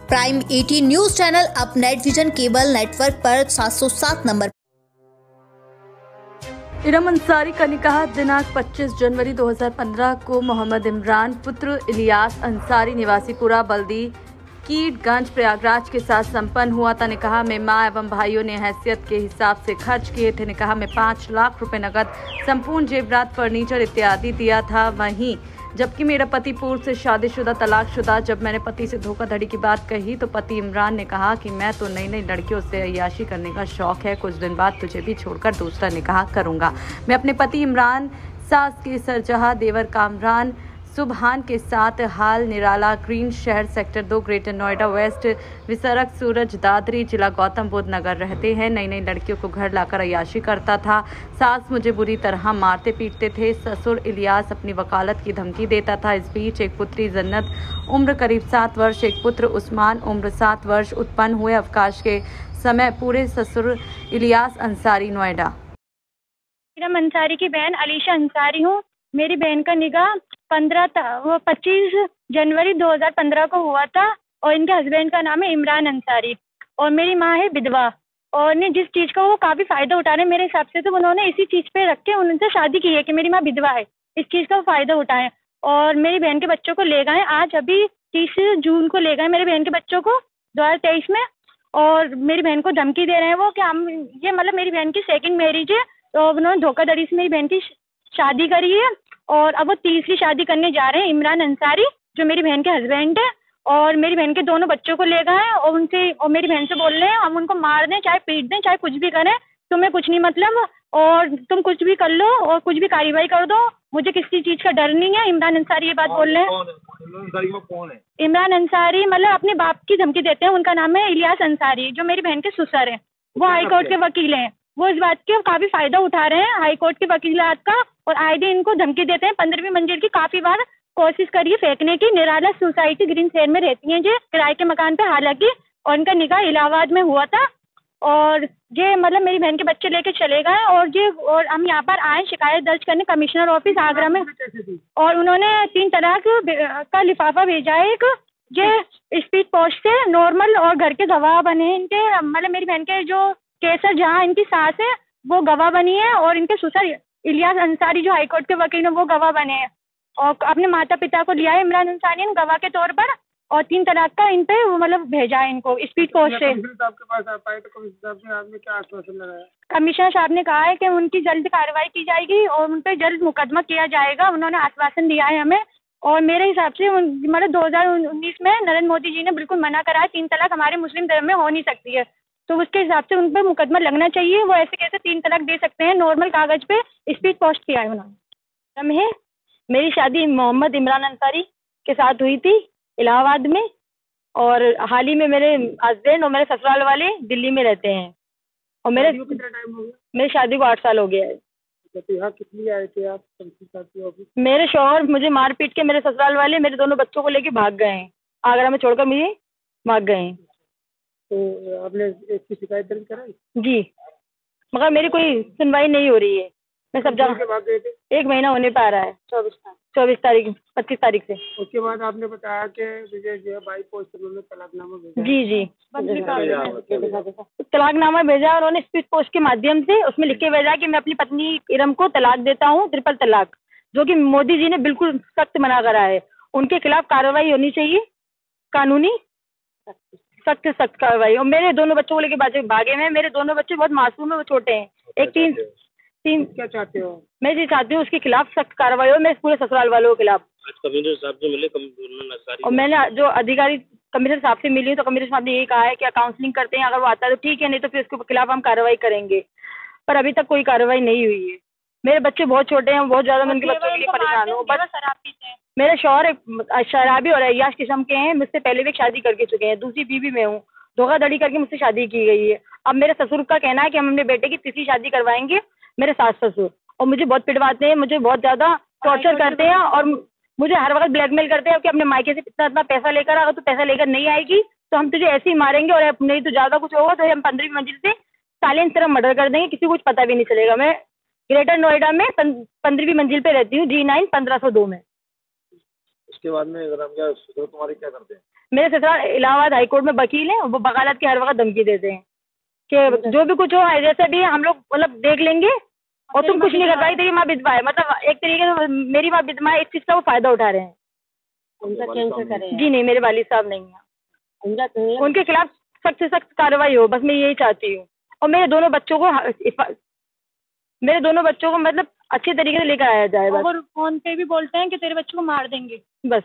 Prime 18 news channel अब net vision cable network पर 707 number. Iram Ansari का निकाह दिनांक 25 जनवरी 2015 को मोहम्मद इमरान पुत्र इलियास अंसारी निवासी पुरा बल्दी कीटगंज प्रयागराज के साथ संपन्न हुआ था। निकाह में मां एवं भाइयों ने हैसियत के हिसाब से खर्च किए थे। निकाह में 5 लाख रुपए नकद, संपूर्ण जेवरात, फर्नीचर इत्यादि दिया था। वहीं जबकि मेरा पति पूर्व से शादीशुदा तलाकशुदा। जब मैंने पति से धोखाधड़ी की बात कही तो पति इमरान ने कहा कि मैं तो नई नई लड़कियों से अय्याशी करने का शौक है, कुछ दिन बाद तुझे भी छोड़कर दूसरा निकाह करूंगा। मैं अपने पति इमरान, सास के सरजहा, देवर कामरान सुबहान के साथ हाल निराला ग्रीन शहर सेक्टर 2 ग्रेटर नोएडा वेस्ट विसरक सूरज दादरी जिला गौतम बुद्ध नगर रहते हैं। नई नई लड़कियों को घर लाकर अय्याशी करता था। सास मुझे बुरी तरह मारते पीटते थे। ससुर इलियास अपनी वकालत की धमकी देता था। इस बीच एक पुत्री जन्नत उम्र करीब 7 वर्ष, एक पुत्र उस्मान उम्र 7 वर्ष उत्पन्न हुए। अवकाश के समय पूरे ससुर इलियास अंसारी नोएडा। इरम अंसारी की बहन अलीशा अंसारी हूँ। मेरी बहन का निकाह 25 जनवरी 2015 को हुआ था और इनके हस्बैंड का नाम है इमरान अंसारी और मेरी माँ है विधवा। और ने जिस चीज़ का वो काफ़ी फ़ायदा उठा रहे हैं, मेरे हिसाब से तो उन्होंने इसी चीज़ पे रख के उनसे शादी की है कि मेरी माँ विधवा है, इस चीज़ का फ़ायदा उठाएं। और मेरी बहन के बच्चों को ले गए आज, अभी 30 जून को ले गए मेरी बहन के बच्चों को 2023 में। और मेरी बहन को धमकी दे रहे हैं वो कि हम ये मतलब मेरी बहन की सेकंड मैरिज है, तो उन्होंने धोखाधड़ी से मेरी बहन की शादी करी है और अब वो तीसरी शादी करने जा रहे हैं। इमरान अंसारी जो मेरी बहन के हस्बैंड है और मेरी बहन के दोनों बच्चों को ले गए और उनसे और मेरी बहन से बोल रहे हैं हम उनको मार दें, चाहे पीट दें, चाहे कुछ भी करें, तुम्हें कुछ नहीं मतलब, और तुम कुछ भी कर लो और कुछ भी कार्रवाई कर दो, मुझे किसी चीज़ का डर नहीं है। इमरान अंसारी ये बात बोल रहे हैं। इमरान अंसारी मतलब अपने बाप की धमकी देते हैं। उनका नाम है इलियास अंसारी जो मेरी बहन के ससुर हैं, वो हाईकोर्ट के वकील हैं। वो इस बात के काफ़ी फ़ायदा उठा रहे हैं हाईकोर्ट के वकीलात का और आए दिन इनको धमकी देते हैं। 15वीं मंजिल की काफ़ी बार कोशिश करिए फेंकने की। निराला सोसाइटी ग्रीन शहर में रहती हैं जी, किराए के मकान पे हालांकि, और इनका निकाह इलाहाबाद में हुआ था। और ये मतलब मेरी बहन के बच्चे लेके चले गए और हम यहाँ पर आए शिकायत दर्ज करने कमिश्नर ऑफिस आगरा में, और उन्होंने 3 तलाक का लिफाफा भेजा है। एक ये स्पीड पोस्ट से नॉर्मल और घर के गवाह बने इनके, मतलब मेरी बहन के जो केसर जहाँ इनकी सास है वो गवाह बनी है और इनके ससुर इलियास अंसारी जो हाईकोर्ट के वकील हैं वो गवाह बने हैं। और अपने माता पिता को लिया है इमरान अंसारी ने गवाह के तौर पर और 3 तलाक का इन पे मतलब भेजा है इनको स्पीड पोस्ट से। कमिश्नर साहब ने कहा है कि उनकी जल्द कार्रवाई की जाएगी और उन पर जल्द मुकदमा किया जाएगा। उन्होंने आश्वासन दिया है हमें। और मेरे हिसाब से मतलब 2019 में नरेंद्र मोदी जी ने बिल्कुल मना करा है 3 तलाक हमारे मुस्लिम धर्म में हो नहीं सकती है, तो उसके हिसाब से उन पर मुकदमा लगना चाहिए। वो ऐसे कैसे 3 तलाक दे सकते हैं नॉर्मल कागज पे, स्पीड पोस्ट किया है उन्होंने। मेरी शादी मोहम्मद इमरान अंसारी के साथ हुई थी इलाहाबाद में, और हाल ही में मेरे हस्बैंड और मेरे ससुराल वाले दिल्ली में रहते हैं और मेरी शादी को 8 साल हो गया है। तो यहाँ कितनी आए थे आप? मेरे शौहर मुझे मार पीट के मेरे ससुराल वाले मेरे दोनों बच्चों को लेके भाग गए हैं, आगरा में छोड़कर मुझे भाग गए हैं। तो आपने इसकी शिकायत दर्ज कराई? जी, मगर मेरी कोई सुनवाई नहीं हो रही है। मैं सब जगह भाग गए थे। 1 महीना होने पा रहा है, 24 तारीख 25 तारीख से। उसके बाद आपने बताया कि मुझे जो है बाई पोस्ट उन्होंने तलाकनामा भेजा। जी तलाकनामा भेजा और उन्होंने स्पीड पोस्ट के माध्यम से उसमें लिख के भेजा कि मैं अपनी पत्नी इरम को तलाक देता हूँ, ट्रिपल तलाक, जो कि मोदी जी ने बिल्कुल सख्त मना करा है। उनके खिलाफ कार्रवाई होनी चाहिए, कानूनी सख्त कार्रवाई। और मेरे दोनों बच्चों को लेके भागे में, मेरे दोनों बच्चे बहुत मासूम है, वो छोटे हैं। एक 3 क्या चाहते हो? मैं ये चाहती हूँ उसके खिलाफ सख्त कार्रवाई हो, मैं पूरे ससुराल वालों के खिलाफ। कमिश्नर साहब जो मिले और मैंने जो अधिकारी कमिश्नर साहब से मिली तो कमिश्नर साहब ने यही कहा है कि काउंसलिंग करते हैं, अगर वो आता है तो ठीक है, नहीं तो फिर उसके खिलाफ हम कार्रवाई करेंगे। पर अभी तक कोई कार्रवाई नहीं हुई है। मेरे बच्चे बहुत छोटे हैं, बहुत ज़्यादा मैं उनके बच्चों के लिए परेशान हूँ। मेरे शौहर शराबी और अय्याश किस्म के हैं, मुझसे पहले भी शादी करके चुके हैं, दूसरी बीवी में हूँ, धोखाधड़ी करके मुझसे शादी की गई है। अब मेरे ससुर का कहना है कि हम अपने बेटे की तीसरी शादी करवाएंगे, मेरे सास ससुर, और मुझे बहुत पिटवाते हैं, मुझे बहुत ज़्यादा टॉर्चर करते हैं और मुझे हर वक्त ब्लैकमेल करते हैं कि अपने मायके से इतना पैसा लेकर, अगर तू पैसा लेकर नहीं आएगी तो हम तुझे ऐसे ही मारेंगे, और नहीं तो ज़्यादा कुछ होगा तो हम 15वीं मंजिल से साइलेंस तरह मर्डर कर देंगे, किसी को कुछ पता भी नहीं चलेगा। मैं ग्रेटर नोएडा में 15वीं मंजिल पे रहती हूँ, G9 1502 में। उसके बाद में अगर हम क्या ससुर तुम्हारे क्या करते हैं? मेरे ससुराल इलाहाबाद हाईकोर्ट में वकील हैं, वो वकालत की हर वक्त धमकी देते हैं कि जो भी कुछ हो जैसे भी हम लोग मतलब देख लेंगे और तुम कुछ नहीं कर पाई, तेरी माँ विधवा है। मतलब एक तरीके से मेरी माँ विधवा है, इस चीज का वो फायदा उठा रहे हैं। उनका कैंसर करें? जी नहीं, मेरे वालिद साहब नहीं है। उनके खिलाफ सख्त से सख्त कार्रवाई हो, बस मैं यही चाहती हूँ। और मेरे दोनों बच्चों को मतलब अच्छी तरीके से लेकर आया जाए बस। और फोन पे भी बोलते हैं कि तेरे बच्चों को मार देंगे। बस